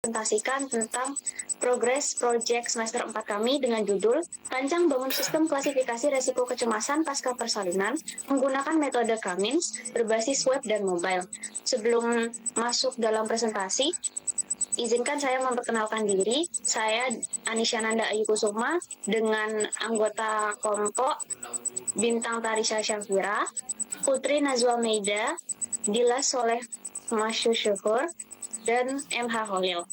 presentasikan tentang progres proyek semester 4 kami dengan judul Rancang Bangun Sistem Klasifikasi Resiko Kecemasan Pasca Persalinan menggunakan metode Cummins berbasis web dan mobile. Sebelum masuk dalam presentasi, izinkan saya memperkenalkan diri. Saya Anisyananda Ayu Kusuma dengan anggota kelompok Bintang Tarisha Syafira, Putri Nazwa Meida, Dila Soleh Masyusyukur, dan MH Holil.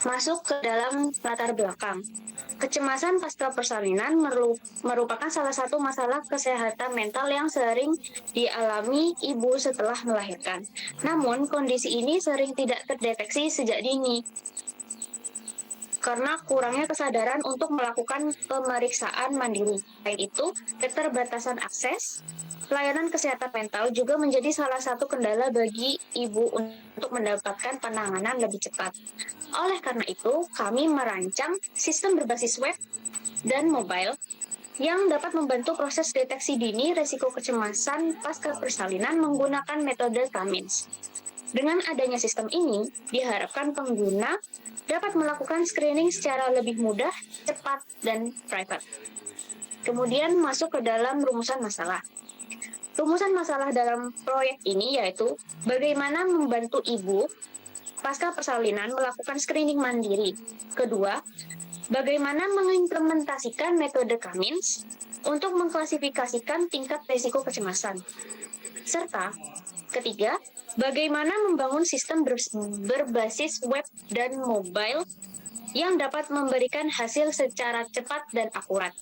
Masuk ke dalam latar belakang. Kecemasan pasca persalinan merupakan salah satu masalah kesehatan mental yang sering dialami ibu setelah melahirkan. Namun, kondisi ini sering tidak terdeteksi sejak dini karena kurangnya kesadaran untuk melakukan pemeriksaan mandiri. Selain itu, keterbatasan akses pelayanan kesehatan mental juga menjadi salah satu kendala bagi ibu untuk mendapatkan penanganan lebih cepat. Oleh karena itu, kami merancang sistem berbasis web dan mobile yang dapat membantu proses deteksi dini risiko kecemasan pasca persalinan menggunakan metode Cummins. Dengan adanya sistem ini, diharapkan pengguna dapat melakukan screening secara lebih mudah, cepat, dan private. Kemudian masuk ke dalam rumusan masalah. Rumusan masalah dalam proyek ini yaitu bagaimana membantu ibu pasca persalinan melakukan screening mandiri. Kedua, bagaimana mengimplementasikan metode Cummins untuk mengklasifikasikan tingkat risiko kecemasan. Serta, ketiga, bagaimana membangun sistem berbasis web dan mobile yang dapat memberikan hasil secara cepat dan akurat.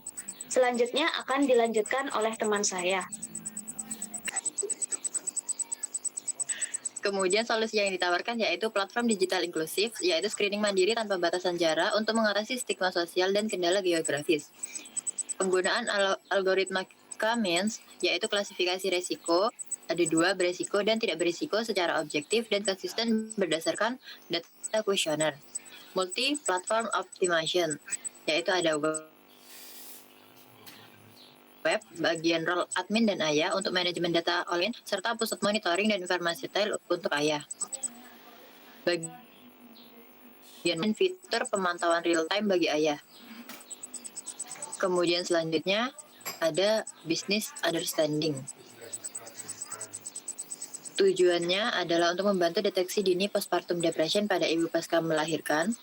Selanjutnya akan dilanjutkan oleh teman saya. Kemudian solusi yang ditawarkan yaitu platform digital inklusif, yaitu screening mandiri tanpa batasan jarak untuk mengatasi stigma sosial dan kendala geografis. Penggunaan algoritma Cummins, yaitu klasifikasi resiko, ada dua, beresiko dan tidak beresiko secara objektif dan konsisten berdasarkan data kuesioner. Multi-platform optimization, yaitu ada web, bagian role admin dan ayah untuk manajemen data online, serta pusat monitoring dan informasi detail untuk ayah. Bagian fitur pemantauan real time bagi ayah. Kemudian selanjutnya ada business understanding. Tujuannya adalah untuk membantu deteksi dini postpartum depression pada ibu pasca melahirkan.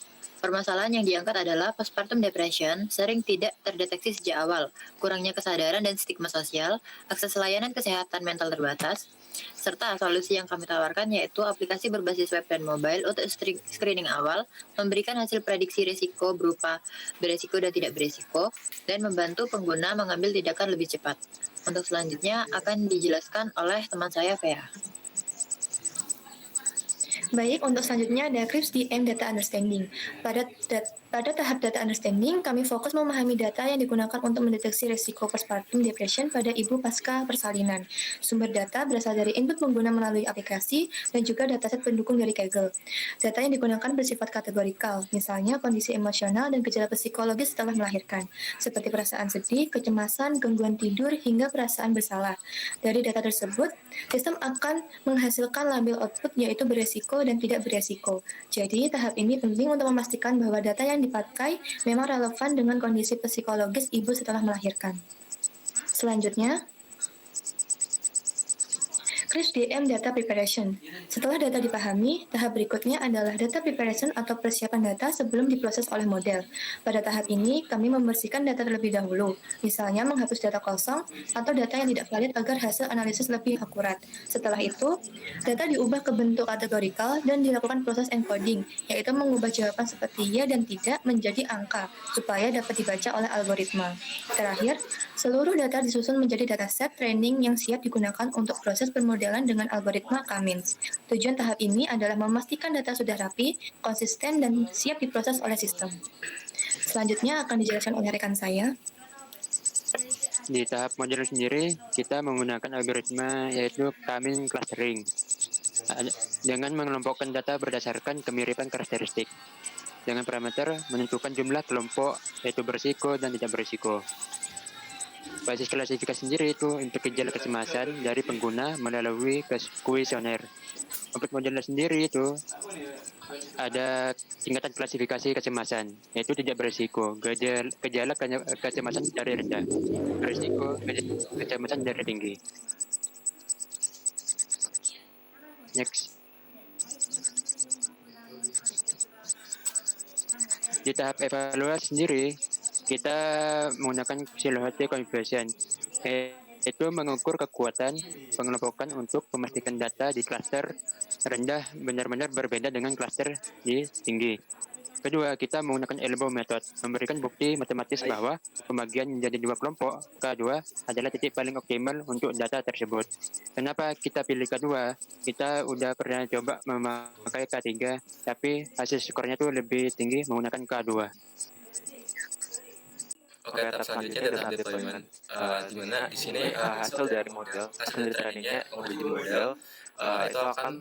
Permasalahan yang diangkat adalah postpartum depression sering tidak terdeteksi sejak awal, kurangnya kesadaran dan stigma sosial, akses layanan kesehatan mental terbatas, serta solusi yang kami tawarkan yaitu aplikasi berbasis web dan mobile untuk screening awal, memberikan hasil prediksi risiko berupa beresiko dan tidak beresiko, dan membantu pengguna mengambil tindakan lebih cepat. Untuk selanjutnya akan dijelaskan oleh teman saya, Vera. Baik, untuk selanjutnya ada CRISPS DM Data Understanding. Pada tahap data understanding, kami fokus memahami data yang digunakan untuk mendeteksi risiko postpartum depression pada ibu pasca persalinan. Sumber data berasal dari input pengguna melalui aplikasi dan juga dataset pendukung dari Kaggle. Data yang digunakan bersifat kategorikal, misalnya kondisi emosional dan gejala psikologis setelah melahirkan, seperti perasaan sedih, kecemasan, gangguan tidur, hingga perasaan bersalah. Dari data tersebut, sistem akan menghasilkan label output yaitu beresiko dan tidak beresiko. Jadi, tahap ini penting untuk memastikan bahwa data yang dipakai memang relevan dengan kondisi psikologis ibu setelah melahirkan. Selanjutnya, CRISPS DM Data Preparation. Setelah data dipahami, tahap berikutnya adalah data preparation atau persiapan data sebelum diproses oleh model. Pada tahap ini, kami membersihkan data terlebih dahulu, misalnya menghapus data kosong atau data yang tidak valid agar hasil analisis lebih akurat. Setelah itu, data diubah ke bentuk kategorikal dan dilakukan proses encoding, yaitu mengubah jawaban seperti ya dan tidak menjadi angka, supaya dapat dibaca oleh algoritma. Terakhir, seluruh data disusun menjadi dataset training yang siap digunakan untuk proses permodalan dengan algoritma Cummins. Tujuan tahap ini adalah memastikan data sudah rapi, konsisten, dan siap diproses oleh sistem. Selanjutnya akan dijelaskan oleh rekan saya. Di tahap model sendiri, kita menggunakan algoritma yaitu Cummins clustering dengan mengelompokkan data berdasarkan kemiripan karakteristik. Dengan parameter menentukan jumlah kelompok yaitu berisiko dan tidak berisiko. Basis klasifikasi sendiri itu untuk gejala kecemasan dari pengguna melalui kuesioner. Untuk modelnya sendiri itu ada tingkatan klasifikasi kecemasan, yaitu tidak berisiko, gejala kecemasan dari rendah, berisiko kecemasan dari tinggi. Next. Di tahap evaluasi sendiri, kita menggunakan silhouette conversion, yaitu mengukur kekuatan pengelompokan untuk memastikan data di klaster rendah benar-benar berbeda dengan klaster di tinggi. Kedua, kita menggunakan elbow method, memberikan bukti matematis bahwa pembagian menjadi dua kelompok K2 adalah titik paling optimal untuk data tersebut. Kenapa kita pilih K2? Kita udah pernah coba memakai K3, tapi hasil skornya tuh lebih tinggi menggunakan K2. Oke, tahap selanjutnya data deployment, di mana di sini hasil dari trainingnya menjadi model itu akan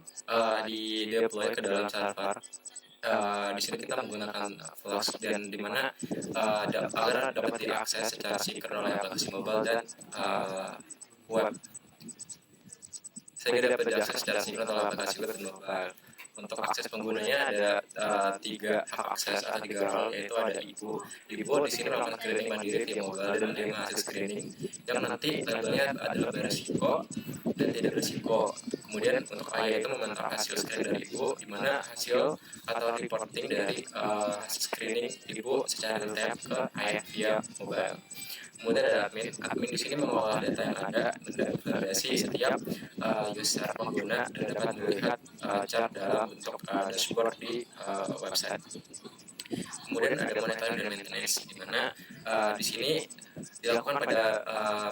di deploy ke dalam server. Di sini kita menggunakan Flask dan di mana agar dapat diakses secara sinkron oleh aplikasi mobile dan web, sehingga dapat diakses secara sinkron oleh aplikasi web dan mobile. Untuk akses penggunanya ada 3 hak akses atau 3 role, yaitu ada ibu di sini melakukan screening mandiri via mobile dan menerima hasil screening yang nanti labelnya adalah berisiko dan tidak berisiko. Kemudian untuk ayah itu memantau hasil screening dari ibu, di mana hasil atau reporting dari hasil screening ibu secara real-time ke ayah via mobile. Kemudian ada admin di sini mengolah data yang ada, menvalidasi setiap user pengguna dan dapat melihat chart dalam bentuk dashboard di website. Kemudian ada monitoring dan maintenance, di mana di sini dilakukan pada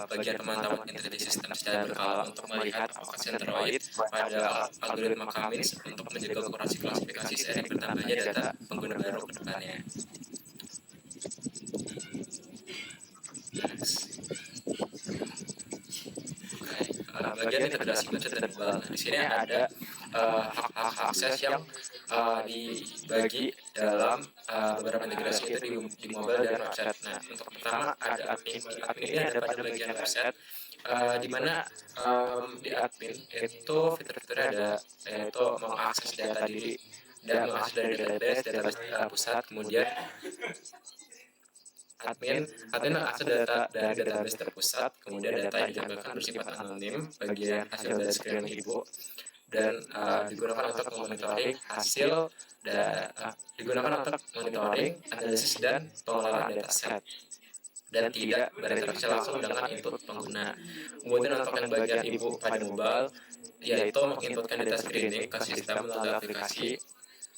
bagian pemantauan integrasi sistem secara berkala untuk melihat apakah centroid pada algoritma Cummins untuk menjaga akurasi klasifikasi seiring bertambahnya data pengguna baru ke depannya. Bagian integrasi budget dan mobile. Nah, di sini ada hak akses yang dibagi dalam beberapa integrasi itu di mobile dan website. Nah, untuk pertama ada admin. Admin ini ada pada bagian website, di mana di admin itu fitur-fiturnya ada, yaitu mengakses data diri dan mengakses dari database pusat. Kemudian admin mengakses data dari database terpusat, kemudian data yang ditampilkan bersifat anonim bagian hasil dari screening ibu, dan digunakan untuk monitoring hasil digunakan untuk monitoring, analisis dan pengelolaan dataset, dan tidak berinteraksi langsung dengan input pengguna. Kemudian untuk yang bagian ibu pada mobile, yaitu menginputkan data screening ke sistem melalui aplikasi,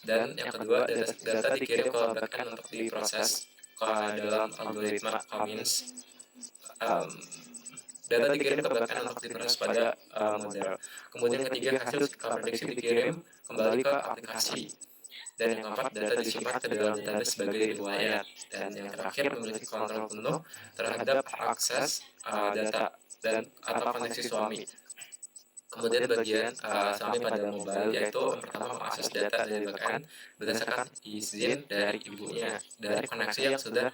dan yang kedua data dikirim ke backend untuk diproses ke dalam algoritma Cummins. Data dikirim ke backend untuk diproses pada model. Kemudian ketiga, hasil prediksi dikirim kembali ke aplikasi. Dan yang keempat, data disimpan ke dalam database sebagai riwayat. Dan yang terakhir, memiliki kontrol penuh terhadap akses data dan atau koneksi suami. Kemudian bagian suami pada mobile, yaitu yang pertama mengakses data dari backend berdasarkan izin dari ibunya dari koneksi yang sudah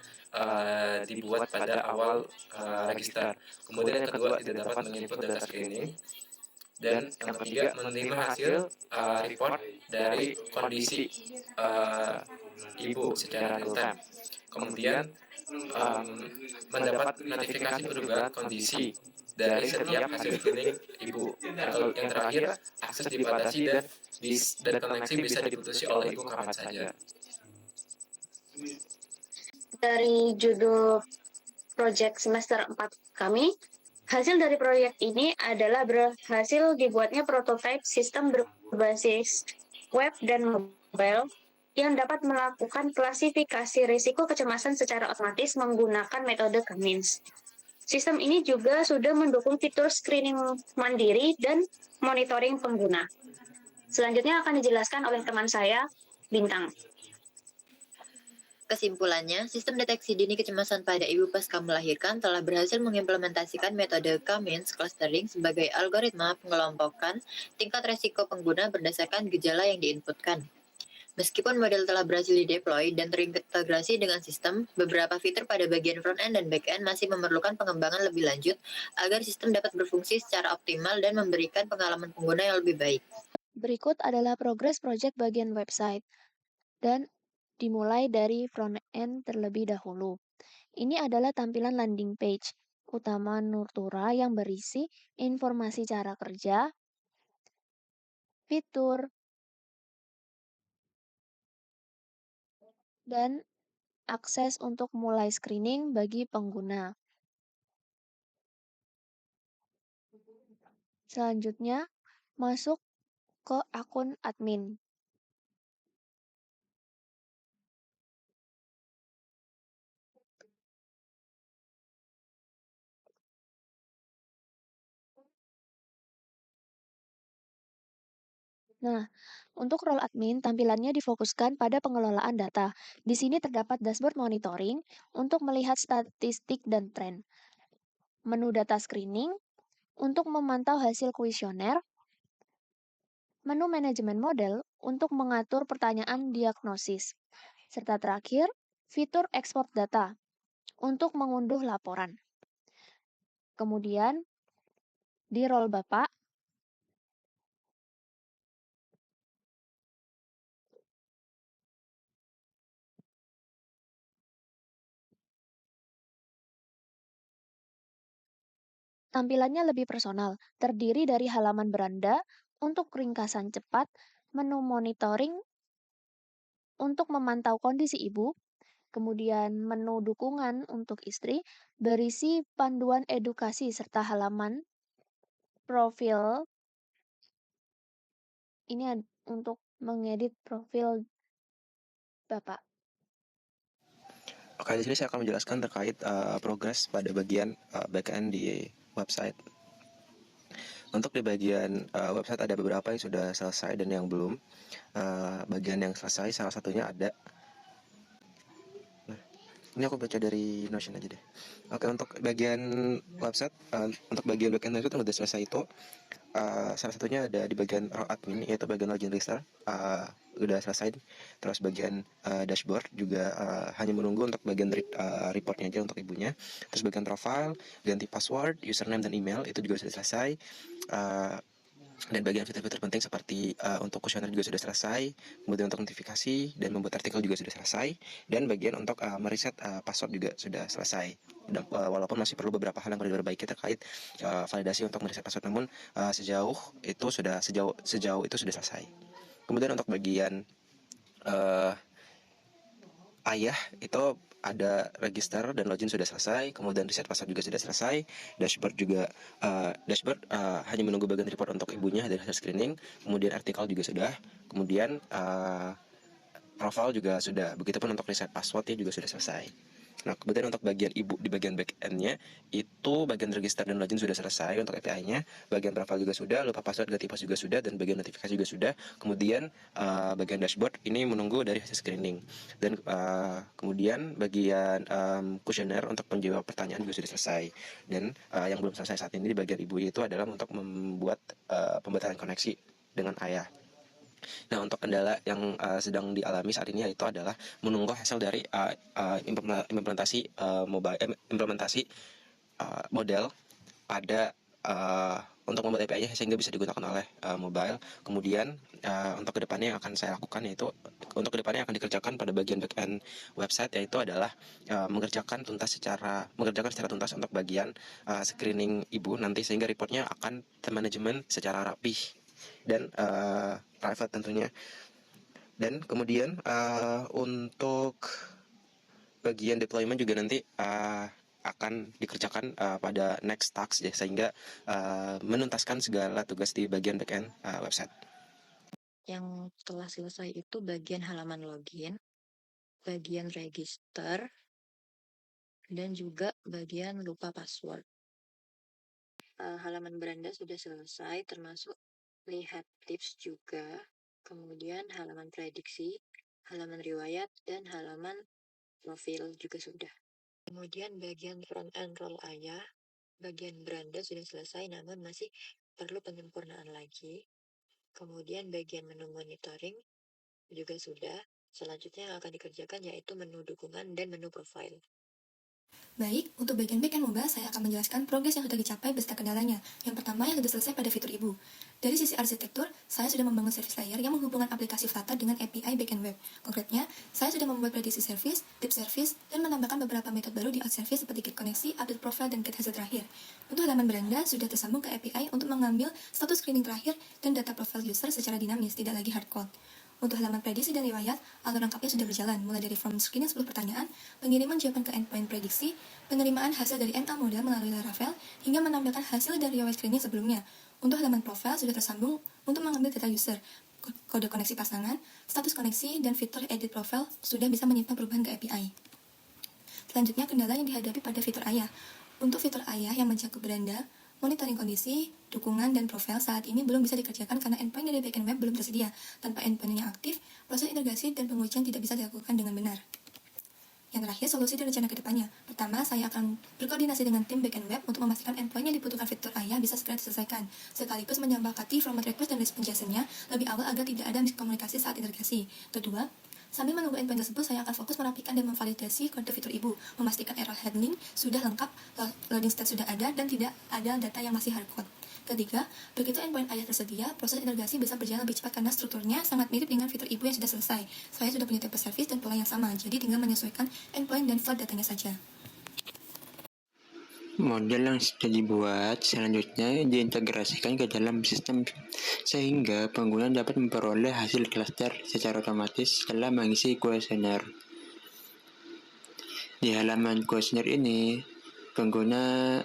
dibuat pada awal register. Kemudian yang kedua, tidak dapat menginput data screening. Dan yang ketiga, menerima hasil report dari kondisi ibu secara real time. Kemudian mendapat notifikasi perubahan kondisi dari setiap hasil screening ibu. Yang terakhir, akses dibatasi dan koneksi bisa diputusi oleh ibu kapan saja. Dari judul proyek semester 4 kami, hasil dari proyek ini adalah berhasil dibuatnya prototipe sistem berbasis web dan mobile yang dapat melakukan klasifikasi risiko kecemasan secara otomatis menggunakan metode Cummins. Sistem ini juga sudah mendukung fitur screening mandiri dan monitoring pengguna. Selanjutnya akan dijelaskan oleh teman saya, Bintang. Kesimpulannya, sistem deteksi dini kecemasan pada ibu pasca melahirkan telah berhasil mengimplementasikan metode Cummins clustering sebagai algoritma pengelompokan tingkat resiko pengguna berdasarkan gejala yang diinputkan. Meskipun model telah berhasil dideploy dan terintegrasi dengan sistem, beberapa fitur pada bagian front-end dan back-end masih memerlukan pengembangan lebih lanjut agar sistem dapat berfungsi secara optimal dan memberikan pengalaman pengguna yang lebih baik. Berikut adalah progres proyek bagian website dan dimulai dari front-end terlebih dahulu. Ini adalah tampilan landing page utama Nurtura yang berisi informasi cara kerja, fitur, dan akses untuk mulai screening bagi pengguna. Selanjutnya, masuk ke akun admin. Nah, untuk role admin, tampilannya difokuskan pada pengelolaan data. Di sini terdapat dashboard monitoring untuk melihat statistik dan tren. Menu data screening untuk memantau hasil kuesioner. Menu manajemen model untuk mengatur pertanyaan diagnosis. Serta terakhir, fitur ekspor data untuk mengunduh laporan. Kemudian, di role Bapak, tampilannya lebih personal, terdiri dari halaman beranda untuk ringkasan cepat, menu monitoring untuk memantau kondisi ibu, kemudian menu dukungan untuk istri, berisi panduan edukasi serta halaman profil. Ini untuk mengedit profil Bapak. Oke, di sini saya akan menjelaskan terkait progres pada bagian backend di website. Untuk di bagian website ada beberapa yang sudah selesai dan yang belum. Bagian yang selesai salah satunya ada. Nah, ini aku baca dari Notion aja deh. Oke, untuk bagian website, untuk bagian backend itu yang sudah selesai itu salah satunya ada di bagian role admin, yaitu bagian login register. Udah selesai. Terus bagian dashboard juga hanya menunggu untuk bagian reportnya aja untuk ibunya. Terus bagian profile, ganti password, username dan email itu juga sudah selesai. Dan bagian fitur-fitur penting seperti untuk kuesioner juga sudah selesai, kemudian untuk notifikasi dan membuat artikel juga sudah selesai, dan bagian untuk mereset password juga sudah selesai. Dan, walaupun masih perlu beberapa hal yang perlu diperbaiki terkait validasi untuk mereset password, namun sejauh itu sudah selesai. Kemudian untuk bagian ayah itu ada register dan login sudah selesai, kemudian reset password juga sudah selesai, dashboard hanya menunggu bagian report untuk ibunya dari hasil screening, kemudian artikel juga sudah, kemudian profile juga sudah, begitupun untuk reset passwordnya juga sudah selesai. Nah, kemudian untuk bagian ibu di bagian back-end-nya, itu bagian register dan login sudah selesai untuk API-nya, bagian profile juga sudah, lupa password, ganti password juga sudah, dan bagian notifikasi juga sudah. Kemudian bagian dashboard ini menunggu dari hasil screening. Dan kemudian bagian kuesioner untuk menjawab pertanyaan juga sudah selesai. Dan yang belum selesai saat ini di bagian ibu itu adalah untuk membuat pembatasan koneksi dengan ayah. Nah, untuk kendala yang sedang dialami saat ini yaitu adalah menunggu hasil dari implementasi model pada untuk membuat API-nya sehingga bisa digunakan oleh mobile. Kemudian untuk kedepannya yang akan saya lakukan yaitu untuk kedepannya akan dikerjakan pada bagian backend website, yaitu adalah mengerjakan secara tuntas untuk bagian screening ibu nanti, sehingga reportnya akan termanajemen secara rapih dan private tentunya. Dan kemudian untuk bagian deployment juga nanti akan dikerjakan pada next task ya, sehingga menuntaskan segala tugas di bagian backend website. Yang telah selesai itu bagian halaman login, bagian register, dan juga bagian lupa password. Halaman beranda sudah selesai, termasuk lihat tips juga, kemudian halaman prediksi, halaman riwayat, dan halaman profil juga sudah. Kemudian bagian front end role ayah, bagian beranda sudah selesai, namun masih perlu penyempurnaan lagi. Kemudian bagian menu monitoring, juga sudah. Selanjutnya yang akan dikerjakan yaitu menu dukungan dan menu profile. Baik, untuk bagian backend mobile, saya akan menjelaskan progres yang sudah dicapai beserta kendalanya. Yang pertama yang sudah selesai pada fitur ibu. Dari sisi arsitektur, saya sudah membangun service layer yang menghubungkan aplikasi Flutter dengan API backend web. Konkretnya, saya sudah membuat prediksi service, tip service, dan menambahkan beberapa metode baru di out service seperti get koneksi, update profile, dan get hasil terakhir. Untuk halaman beranda, sudah tersambung ke API untuk mengambil status screening terakhir dan data profile user secara dinamis, tidak lagi hardcode. Untuk halaman prediksi dan riwayat, alur lengkapnya sudah berjalan, mulai dari form screening 10 pertanyaan, pengiriman jawaban ke endpoint prediksi, penerimaan hasil dari ML model melalui Laravel, hingga menampilkan hasil dari riwayat screening sebelumnya. Untuk halaman profile sudah tersambung untuk mengambil data user, kode koneksi pasangan, status koneksi, dan fitur edit profile sudah bisa menyimpan perubahan ke API. Selanjutnya, kendala yang dihadapi pada fitur ayah. Untuk fitur ayah yang mencakup beranda, monitoring kondisi, dukungan, dan profil saat ini belum bisa dikerjakan karena endpoint dari backend web belum tersedia. Tanpa endpoint yang aktif, proses integrasi dan pengujian tidak bisa dilakukan dengan benar. Yang terakhir, solusi dan rencana ke depannya. Pertama, saya akan berkoordinasi dengan tim backend web untuk memastikan endpoint yang dibutuhkan fitur ayah bisa segera diselesaikan, sekaligus menyepakati format request dan respon JSON-nya lebih awal agar tidak ada miskomunikasi saat integrasi. Kedua, sambil menunggu endpoint tersebut, saya akan fokus merapikan dan memvalidasi kode fitur ibu, memastikan error handling sudah lengkap, loading state sudah ada, dan tidak ada data yang masih hardcode. Ketiga, begitu endpoint ayah tersedia, proses integrasi bisa berjalan lebih cepat karena strukturnya sangat mirip dengan fitur ibu yang sudah selesai. Saya sudah punya tipe service dan pola yang sama, jadi tinggal menyesuaikan endpoint dan flow datanya saja. Model yang sudah dibuat selanjutnya diintegrasikan ke dalam sistem sehingga pengguna dapat memperoleh hasil klaster secara otomatis setelah mengisi kuesioner. Di halaman kuesioner ini, pengguna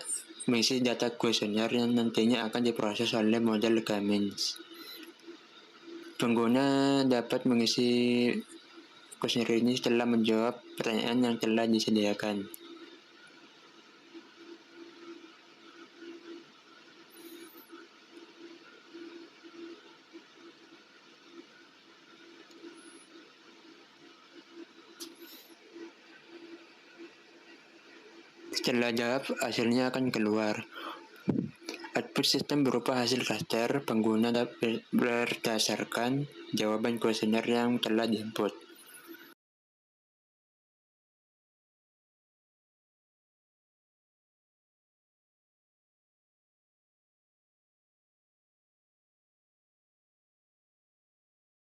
mengisi data kuesioner yang nantinya akan diproses oleh model Gamins. Pengguna dapat mengisi kuesioner ini setelah menjawab pertanyaan yang telah disediakan. Setelah jawab, hasilnya akan keluar. Output sistem berupa hasil klaster pengguna berdasarkan jawaban kuesioner yang telah diinput.